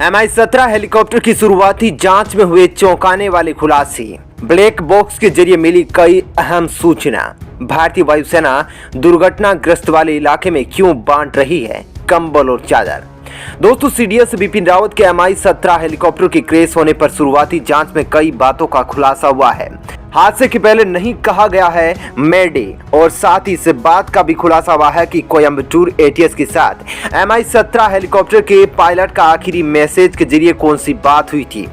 Mi-17 helicopter की शुरुआती जांच में हुए चौंकाने वाले खुलासे। ब्लैक बॉक्स के जरिए मिली कई अहम सूचना। भारतीय वायुसेना दुर्घटनाग्रस्त वाले इलाके में क्यों बांट रही है कंबल और चादर। दोस्तों, सीडीएस बिपिन रावत के Mi-17 हेलीकॉप्टर के क्रैश होने पर शुरुआती जांच में कई बातों का खुलासा हुआ है। हादसे के पहले नहीं कहा गया है मेडे, और साथ ही इस बात का भी खुलासा हुआ है कि कोयंबटूर एटीएस के साथ Mi-17 हेलीकॉप्टर के पायलट का आखिरी मैसेज के जरिए कौन सी बात हुई थी।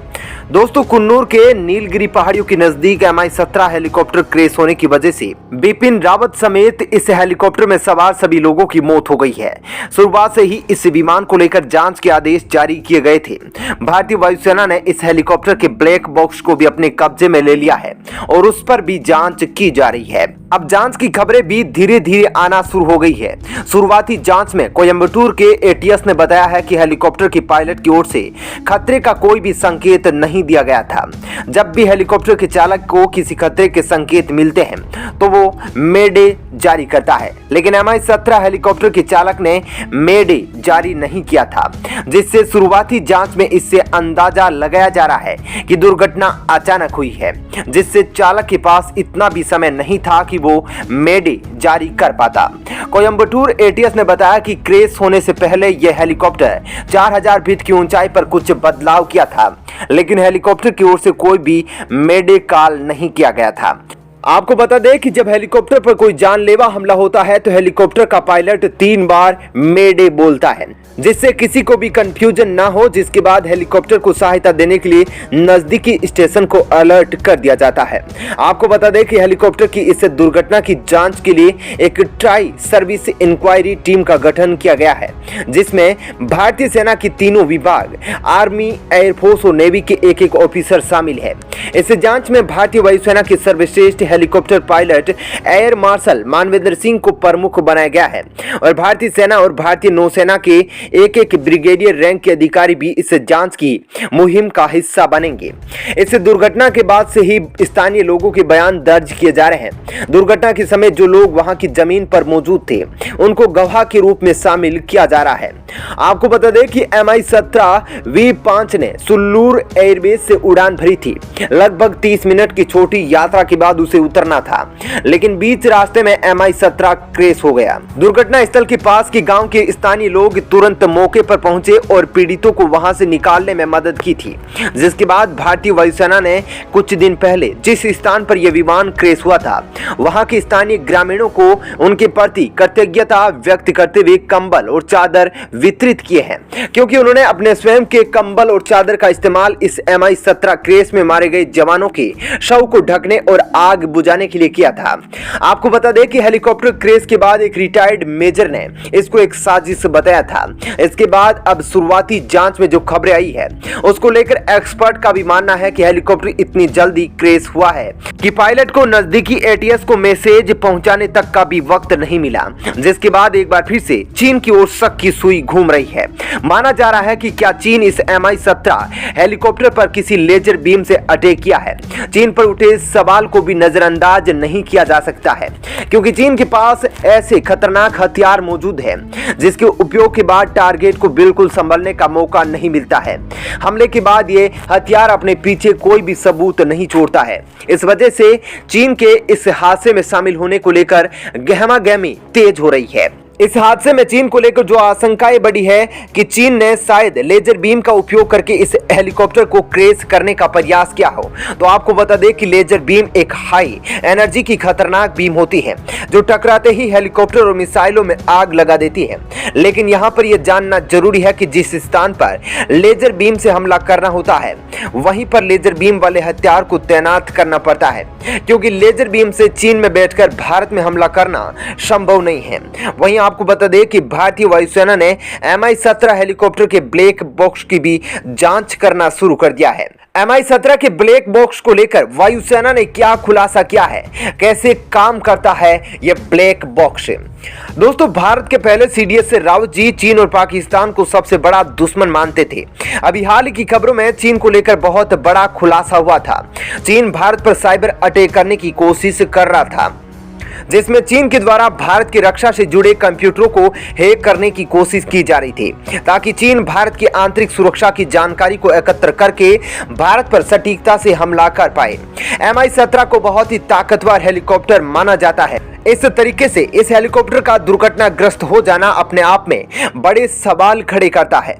दोस्तों, कुन्नूर के नीलगिरी पहाड़ियों के नजदीक Mi-17 हेलीकॉप्टर क्रैश होने की वजह से बिपिन रावत समेत इस हेलीकॉप्टर में सवार सभी लोगों की मौत हो गई है। शुरुआत से ही इस विमान को लेकर जांच के आदेश जारी किए गए थे। भारतीय वायुसेना ने इस हेलीकॉप्टर के ब्लैक बॉक्स को भी अपने कब्जे में ले लिया है और उस पर भी जांच की जा रही है। अब जांच की खबरें भी धीरे धीरे आना शुरू हो गई है। शुरुआती जांच में कोयंबटूर के एटीएस ने बताया है कि हेलीकॉप्टर के पायलट की ओर से खतरे का कोई भी संकेत नहीं दिया गया था। जब भी हेलीकॉप्टर के चालक को किसी खतरे के संकेत मिलते हैं तो वो मेडे जारी करता है, लेकिन Mi-17 हेलीकॉप्टर के चालक ने मेडे जारी नहीं किया था, जिससे शुरुआती जांच में इससे अंदाजा लगाया जा रहा है कि दुर्घटना अचानक हुई है, जिससे चालक के पास इतना भी समय नहीं था कि वो मेडे जारी कर पाता। कोयंबटूर एटीएस ने बताया कि क्रैश होने से पहले यह हेलीकॉप्टर 4000 फीट की ऊंचाई पर कुछ बदलाव किया था, लेकिन हेलीकॉप्टर की ओर से कोई भी मेडे कॉल नहीं किया गया था। आपको बता दें कि जब हेलीकॉप्टर पर कोई जानलेवा हमला होता है तो हेलीकॉप्टर का पायलट 3 बार मेडे बोलता है, जिससे किसी को भी कंफ्यूजन ना हो, जिसके बाद हेलीकॉप्टर को सहायता देने के लिए नजदीकी स्टेशन को अलर्ट कर दिया जाता है। आपको बता दें कि हेलीकॉप्टर की इस दुर्घटना की जांच के लिए एक ट्राई सर्विस इंक्वायरी टीम का गठन किया गया है, जिसमें भारतीय सेना की तीनों विभाग, आर्मी, एयरफोर्स और नेवी के एक ऑफिसर शामिल है। इस जांच में भारतीय वायुसेना के सर्वश्रेष्ठ helicopter pilot air marshal Manvendra Singh को प्रमुख बनाया गया है और भारतीय सेना और भारतीय नौसेना के एक ब्रिगेडियर रैंक के अधिकारी भी इस जांच की मुहिम का हिस्सा बनेंगे। इस दुर्घटना के बाद से ही स्थानीय लोगों के बयान दर्ज किए जा रहे हैं। दुर्घटना के समय जो लोग वहां की जमीन पर मौजूद थे उनको गवाह के रूप में शामिल किया जा रहा है। आपको बता दें कि Mi-17 V5 ने सुल्लूर एयरबेस से उड़ान भरी थी। लगभग 30 मिनट की छोटी यात्रा के बाद उसे उतरना था, लेकिन बीच रास्ते में Mi-17 क्रैश हो गया। दुर्घटना स्थल के पास के गांव के स्थानीय लोग तुरंत मौके पर पहुंचे और पीड़ितों को वहां से निकालने में मदद की थी, जिसके बाद भारतीय वायुसेना ने कुछ दिन पहले जिस स्थान पर यह विमान क्रैश हुआ था वहां के स्थानीय ग्रामीणों को उनके प्रति कृतज्ञता व्यक्त करते हुए कंबल और चादर वितरित किए हैं, क्योंकि उन्होंने अपने स्वयं के कंबल और चादर का इस्तेमाल इस Mi-17 क्रैश में मारे गए जवानों के शव को ढकने और आग बुझाने के लिए किया था। आपको बता दें कि हेलीकॉप्टर क्रैश के बाद एक रिटायर्ड मेजर ने इसको एक साजिश बताया था। इसके बाद अब शुरुआती जांच में जो खबरें आई है उसको लेकर एक्सपर्ट का भी मानना है कि हेलीकॉप्टर इतनी जल्दी क्रैश हुआ है कि पायलट को नजदीकी एटीएस को मैसेज पहुंचाने तक का भी वक्त नहीं मिला, जिसके बाद एक बार फिर से चीन की ओर शक की सुई घूम रही है। माना जा रहा है कि क्या चीन इस Mi-17 हेलीकॉप्टर पर किसी लेजर बीम से अटैक किया है। चीन पर उठे सवाल को भी नजरअंदाज नहीं किया जा सकता है, क्योंकि चीन के पास ऐसे खतरनाक हथियार मौजूद हैं जिसके उपयोग के बाद टारगेट को बिल्कुल संभलने का मौका नहीं मिलता है। हमले के बाद ये हथियार अपने पीछे कोई भी सबूत नहीं छोड़ता है। इस वजह से चीन के इस हादसे में शामिल होने को लेकर गहमागहमी तेज हो रही है। इस हादसे में चीन को लेकर जो आशंकाएं बढ़ी है कि चीन ने शायद लेजर बीम का उपयोग करके इस हेलीकॉप्टर को क्रैश करने का प्रयास किया हो। तो आपको बता दें कि लेजर बीम एक हाई एनर्जी की खतरनाक बीम होती है जो टकराते ही हेलीकॉप्टर और मिसाइलों में आग लगा देती है। लेकिन यहाँ पर यह जानना जरूरी है कि जिस स्थान पर लेजर बीम से हमला करना होता है वहीं पर लेजर बीम वाले हथियार को तैनात करना पड़ता है, क्योंकि लेजर बीम से चीन में बैठकर भारत में हमला करना संभव नहीं है। वहीं आपको बता दें कि भारतीय वायुसेना ने Mi-17 हेलीकॉप्टर के ब्लैक बॉक्स की भी जांच करना शुरू कर दिया है। Mi-17 के ब्लैक बॉक्स को लेकर वायुसेना ने क्या खुलासा किया है, कैसे काम करता है यह ब्लैक बॉक्स। दोस्तों, भारत के पहले सीडीएस से रावत जी चीन और पाकिस्तान को सबसे बड़ा दुश्मन मानते थे। अभी हाल की खबरों में चीन को लेकर बहुत बड़ा खुलासा हुआ था। चीन भारत पर साइबर अटैक करने की कोशिश कर रहा था। जिसमें चीन के द्वारा भारत की रक्षा से जुड़े कंप्यूटरों को हैक करने की कोशिश की जा रही थी, ताकि चीन भारत की आंतरिक सुरक्षा की जानकारी को एकत्र करके भारत पर सटीकता से हमला कर पाए। Mi-17 को बहुत ही ताकतवर हेलीकॉप्टर माना जाता है। इस तरीके से इस हेलीकॉप्टर का दुर्घटनाग्रस्त हो जाना अपने आप में बड़े सवाल खड़े करता है।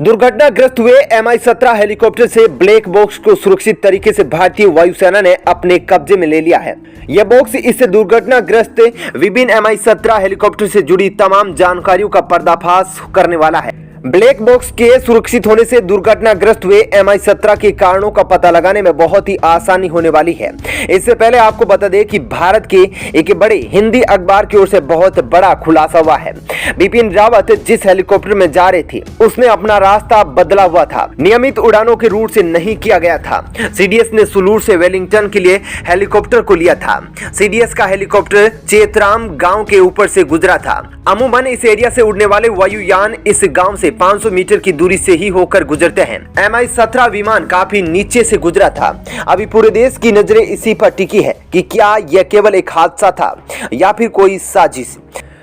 दुर्घटनाग्रस्त हुए Mi-17 हेलीकॉप्टर से ब्लैक बॉक्स को सुरक्षित तरीके से भारतीय वायुसेना ने अपने कब्जे में ले लिया है। यह बॉक्स इससे दुर्घटनाग्रस्त विभिन्न Mi-17 हेलीकॉप्टर से जुड़ी तमाम जानकारियों का पर्दाफाश करने वाला है। ब्लैक बॉक्स के सुरक्षित होने से दुर्घटनाग्रस्त हुए Mi-17 के कारणों का पता लगाने में बहुत ही आसानी होने वाली है। इससे पहले आपको बता दें कि भारत के एक बड़े हिंदी अखबार की ओर से बहुत बड़ा खुलासा हुआ है। बिपिन रावत जिस हेलीकॉप्टर में जा रहे थे उसने अपना रास्ता बदला हुआ था, नियमित उड़ानों के रूट से नहीं किया गया था। सीडीएस ने सुलूर से वेलिंगटन के लिए हेलीकॉप्टर को लिया था। सीडीएस का हेलीकॉप्टर चेतराम गाँव के ऊपर से गुजरा था। अमूमन इस एरिया से उड़ने वाले वायुयान इस गांव से 500 मीटर की दूरी से ही होकर गुजरते हैं। Mi-17 विमान काफी नीचे से गुजरा था। अभी पूरे देश की नजरें इसी पर टिकी है कि क्या यह केवल एक हादसा था या फिर कोई साजिश।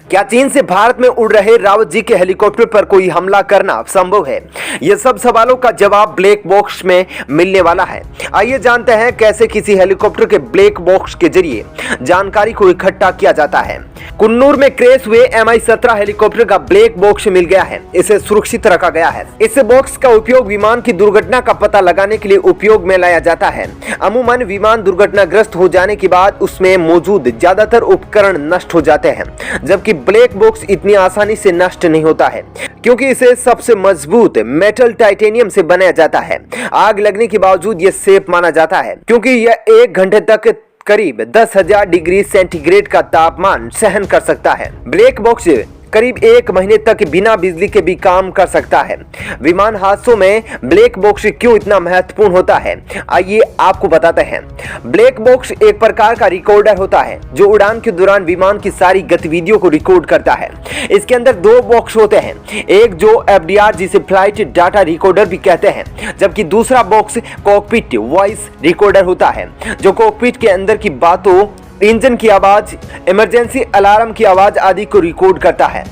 क्या चीन से भारत में उड़ रहे रावत जी के हेलीकॉप्टर पर कोई हमला करना संभव है? ये सब सवालों का जवाब ब्लैक बॉक्स में मिलने वाला है। आइए जानते हैं कैसे किसी हेलीकॉप्टर के ब्लैक बॉक्स के जरिए जानकारी को इकट्ठा किया जाता है। कुन्नूर में क्रैश हुए Mi-17 हेलीकॉप्टर का ब्लैक बॉक्स मिल गया है। इसे सुरक्षित रखा गया है। इस बॉक्स का उपयोग विमान की दुर्घटना का पता लगाने के लिए उपयोग में लाया जाता है। अमूमन विमान दुर्घटनाग्रस्त हो जाने के बाद उसमें मौजूद ज्यादातर उपकरण नष्ट हो जाते हैं, जबकि ब्लैक बॉक्स इतनी आसानी से नष्ट नहीं होता है, क्योंकि इसे सबसे मजबूत मेटल टाइटेनियम से बनाया जाता है। आग लगने के बावजूद यह सेफ माना जाता है, क्योंकि यह 1 घंटे तक करीब 10,000 डिग्री सेंटीग्रेड का तापमान सहन कर सकता है। ब्लैक बॉक्स करीब 1 महीने तक बिना बिजली के भी काम कर सकता है। विमान हादसों में ब्लैक बॉक्स क्यों इतना महत्वपूर्ण होता है, आइए आपको बताते हैं। ब्लैक बॉक्स एक प्रकार का रिकॉर्डर होता है जो उड़ान के दौरान विमान की सारी गतिविधियों को रिकॉर्ड करता है। इसके अंदर 2 बॉक्स होते हैं, एक जो FDR जिसे फ्लाइट डाटा रिकॉर्डर भी कहते हैं, जबकि दूसरा बॉक्स कॉकपिट वॉइस रिकॉर्डर होता है जो कॉकपिट के अंदर की बातों, इंजन की आवाज, इमरजेंसी अलार्म की आवाज आदि को रिकॉर्ड करता है।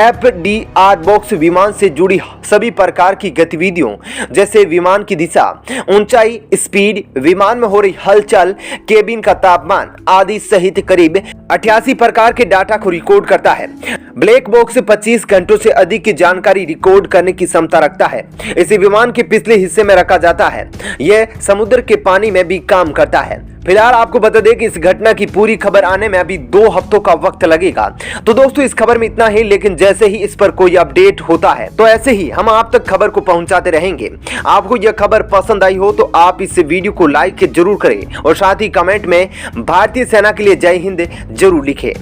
FDR बॉक्स विमान से जुड़ी सभी प्रकार की गतिविधियों जैसे विमान की दिशा, ऊंचाई, स्पीड, विमान में हो रही हलचल, केबिन का तापमान आदि सहित करीब 88 प्रकार के डाटा को रिकॉर्ड करता है। ब्लैक बॉक्स 25 घंटों से अधिक की जानकारी रिकॉर्ड करने की क्षमता रखता है। इसे विमान के पिछले हिस्से में रखा जाता है। यह समुद्र के पानी में भी काम करता है। फिलहाल आपको बता दें कि इस घटना की पूरी खबर आने में अभी 2 हफ्तों का वक्त लगेगा। तो दोस्तों इस खबर में इतना ही, लेकिन जैसे ही इस पर कोई अपडेट होता है तो ऐसे ही हम आप तक खबर को पहुंचाते रहेंगे। आपको यह खबर पसंद आई हो तो आप इस वीडियो को लाइक जरूर करें और साथ ही कमेंट में भारतीय सेना के लिए जय हिंद जरूर लिखें।